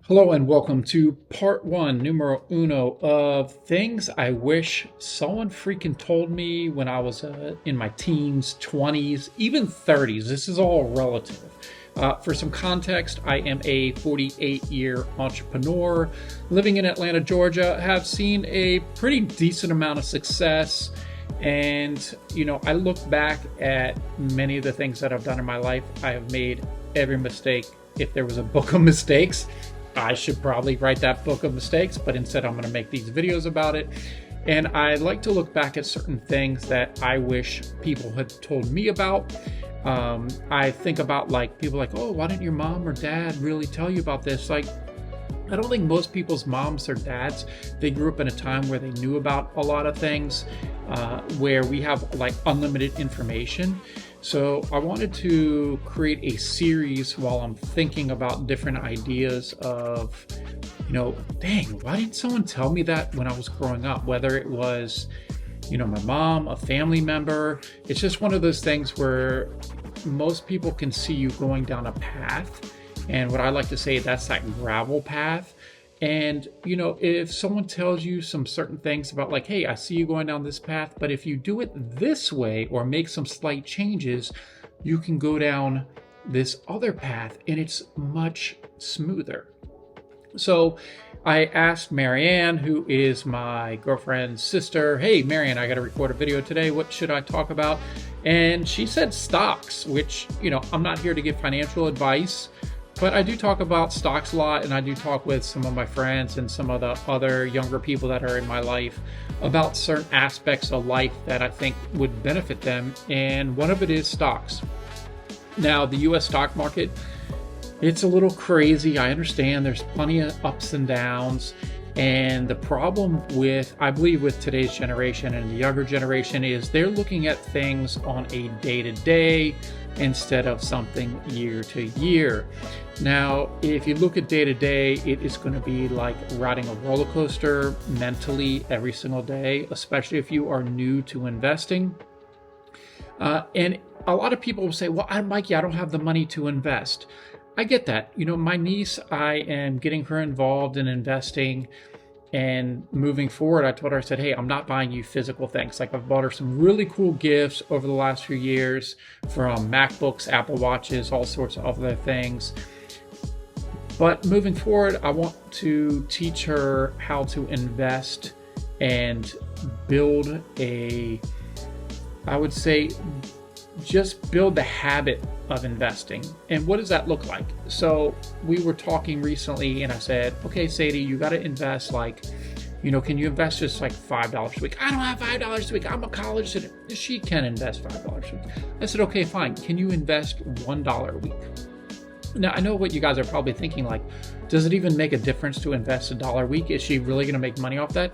Hello and welcome to part one, numero uno, of things I wish someone freaking told me when I was in my teens, 20s, even 30s. This is all relative. For some context, I am a 48-year entrepreneur living in Atlanta, Georgia, have seen a pretty decent amount of success. And, I look back at many of the things that I've done in my life. I have made every mistake. If there was a book of mistakes, I should probably write that book of mistakes, but instead I'm going to make these videos about it. And I like to look back at certain things that I wish people had told me about. I think about people oh, why didn't your mom or dad really tell you about this? I don't think most people's moms or dads, they grew up in a time where they knew about a lot of things, where we have unlimited information. So I wanted to create a series while I'm thinking about different ideas of, dang, why didn't someone tell me that when I was growing up? Whether it was, my mom, a family member. It's just one of those things where most people can see you going down a path. And what I like to say, that's that gravel path. And, if someone tells you some certain things about hey, I see you going down this path, but if you do it this way or make some slight changes, you can go down this other path and it's much smoother. So I asked Marianne, who is my girlfriend's sister, hey, Marianne, I got to record a video today. What should I talk about? And she said stocks, which, I'm not here to give financial advice. But I do talk about stocks a lot, and I do talk with some of my friends and some of the other younger people that are in my life about certain aspects of life that I think would benefit them. And one of it is stocks. Now, the US stock market, it's a little crazy. I understand there's plenty of ups and downs. And the problem I believe with today's generation and the younger generation is they're looking at things on a day-to-day instead of something year to year. Now, if you look at day to day, it is going to be like riding a roller coaster mentally every single day, especially if you are new to investing. And a lot of people will say, well, Mikey, I don't have the money to invest. I get that. My niece, I am getting her involved in investing. And moving forward, I told her, I said, hey, I'm not buying you physical things. I've bought her some really cool gifts over the last few years, from MacBooks, Apple Watches, all sorts of other things. But moving forward, I want to teach her how to invest and build just build the habit of investing. And what does that look like? So we were talking recently and I said, okay, Sadie, you got to invest can you invest just $5 a week? I don't have $5 a week. I'm a college student. She can invest $5 a week. I said, okay, fine. Can you invest $1 a week? Now, I know what you guys are probably thinking, does it even make a difference to invest $1 a week? Is she really going to make money off that?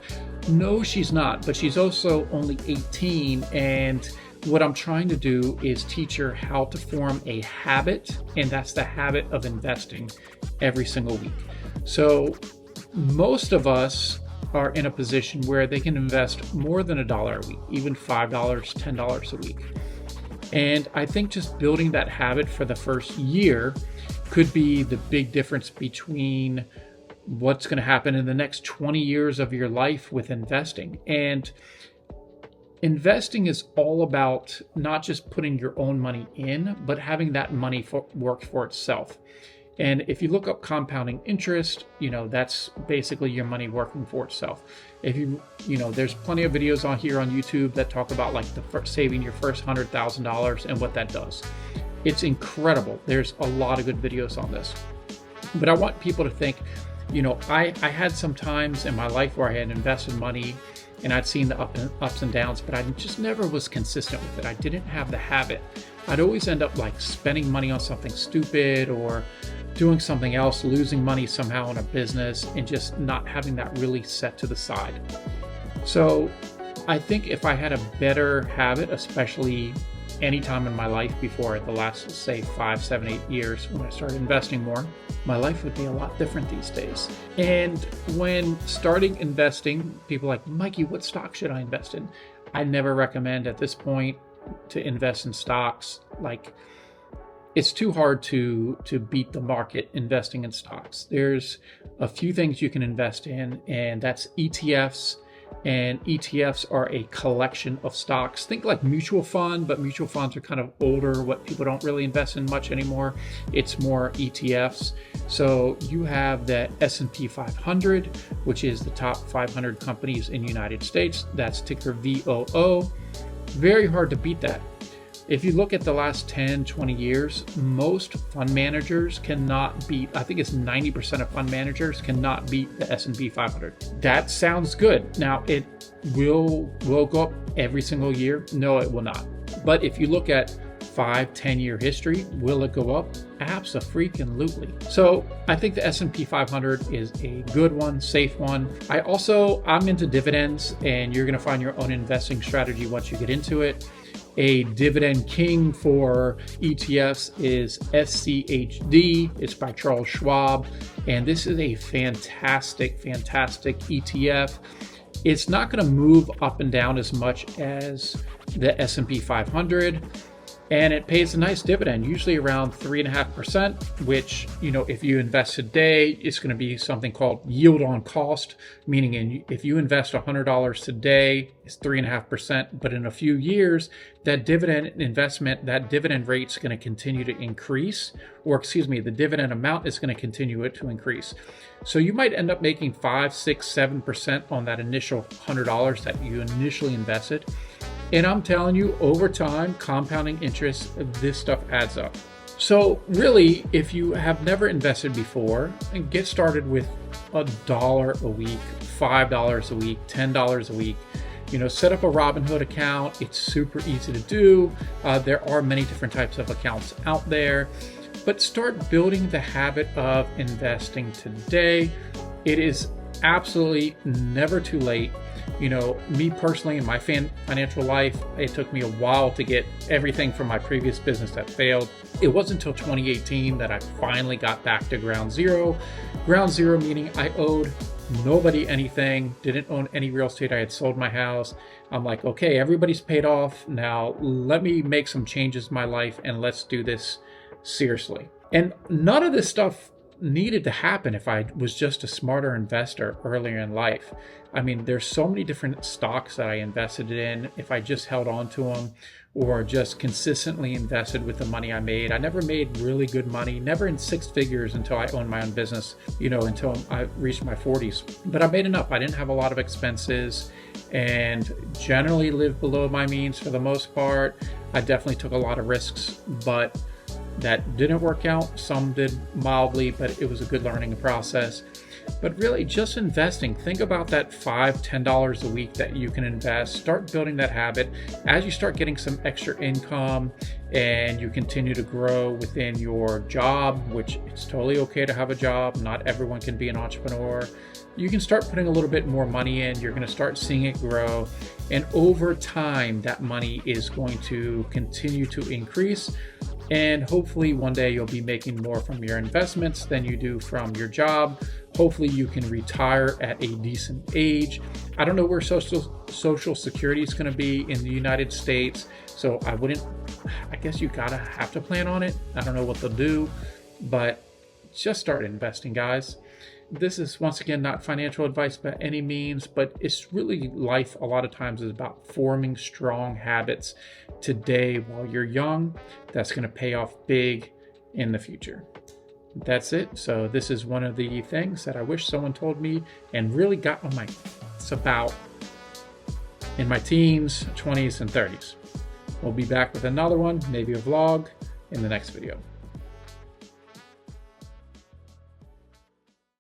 No, she's not. But she's also only 18, and what I'm trying to do is teach her how to form a habit, and that's the habit of investing every single week. So most of us are in a position where they can invest more than $1 a week, even $5, $10 a week. And I think just building that habit for the first year could be the big difference between what's going to happen in the next 20 years of your life with investing. And investing is all about not just putting your own money in, but having that money work for itself. And if you look up compounding interest, that's basically your money working for itself. If there's plenty of videos on YouTube that talk about saving your first $100,000 and what that does. It's incredible. There's a lot of good videos on this. But I want people to think, I had some times in my life where I had invested money and I'd seen the ups and downs, but I just never was consistent with it. I didn't have the habit. I'd always end up spending money on something stupid or doing something else, losing money somehow in a business, and just not having that really set to the side. So I think if I had a better habit, especially any time in my life before the last, say, 5, 7, 8 years when I started investing more, my life would be a lot different these days. And when starting investing, people are like, Mikey, what stock should I invest in? I never recommend at this point to invest in stocks. it's too hard to beat the market investing in stocks. There's a few things you can invest in, and that's ETFs. And ETFs are a collection of stocks. Think like mutual fund, but mutual funds are kind of older. What people don't really invest in much anymore. It's more ETFs. So you have the S&P 500, which is the top 500 companies in the United States. That's ticker VOO. Very hard to beat that. If you look at the last 10, 20 years, most fund managers cannot beat, I think it's 90% of fund managers cannot beat the S&P 500. That sounds good. Now, it will go up every single year. No, it will not. But if you look at 5-10 year history, will it go up? Abso-freaking-lutely. So I think the S&P 500 is a good one, safe one. I'm into dividends, and you're going to find your own investing strategy once you get into it. A dividend king for ETFs is SCHD. It's by Charles Schwab, and this is a fantastic ETF. It's not going to move up and down as much as the S&P 500, and it pays a nice dividend, usually around 3.5%, which, if you invest today, it's going to be something called yield on cost, meaning if you invest $100 today, it's 3.5%, but in a few years, that dividend rate is going to continue to increase, the dividend amount is going to continue to increase. So you might end up making 5, 6, 7% on that initial $100 that you initially invested. And I'm telling you, over time, compounding interest, this stuff adds up. So really, if you have never invested before, get started with $1 a week, $5 a week, $10 a week. Set up a Robinhood account. It's super easy to do. There are many different types of accounts out there, but start building the habit of investing today. It is absolutely never too late. Me personally, in my financial life, it took me a while to get everything from my previous business that failed. It wasn't until 2018 that I finally got back to ground zero. Ground zero meaning I owed nobody anything, didn't own any real estate. I had sold my house. I'm like, okay, everybody's paid off. Now let me make some changes in my life, and let's do this seriously. And none of this stuff needed to happen if I was just a smarter investor earlier in life. I mean, there's so many different stocks that I invested in. If I just held on to them or just consistently invested with the money I made, I never made really good money, never in six figures until I owned my own business, until I reached my 40s. But I made enough. I didn't have a lot of expenses and generally lived below my means for the most part. I definitely took a lot of risks, but that didn't work out. Some did mildly, but it was a good learning process. But really, just investing. Think about that $5, $10 a week that you can invest. Start building that habit. As you start getting some extra income and you continue to grow within your job, which it's totally okay to have a job. Not everyone can be an entrepreneur. You can start putting a little bit more money in. You're going to start seeing it grow. And over time, that money is going to continue to increase. And hopefully one day you'll be making more from your investments than you do from your job. Hopefully you can retire at a decent age. I don't know where Social Security is going to be in the United States. So I guess you have to plan on it. I don't know what they'll do, but just start investing, guys. This is, once again, not financial advice by any means, but it's really life a lot of times is about forming strong habits today while you're young. That's going to pay off big in the future. That's it. So this is one of the things that I wish someone told me and really got on my about in my teens, 20s, and 30s. We'll be back with another one, maybe a vlog, in the next video.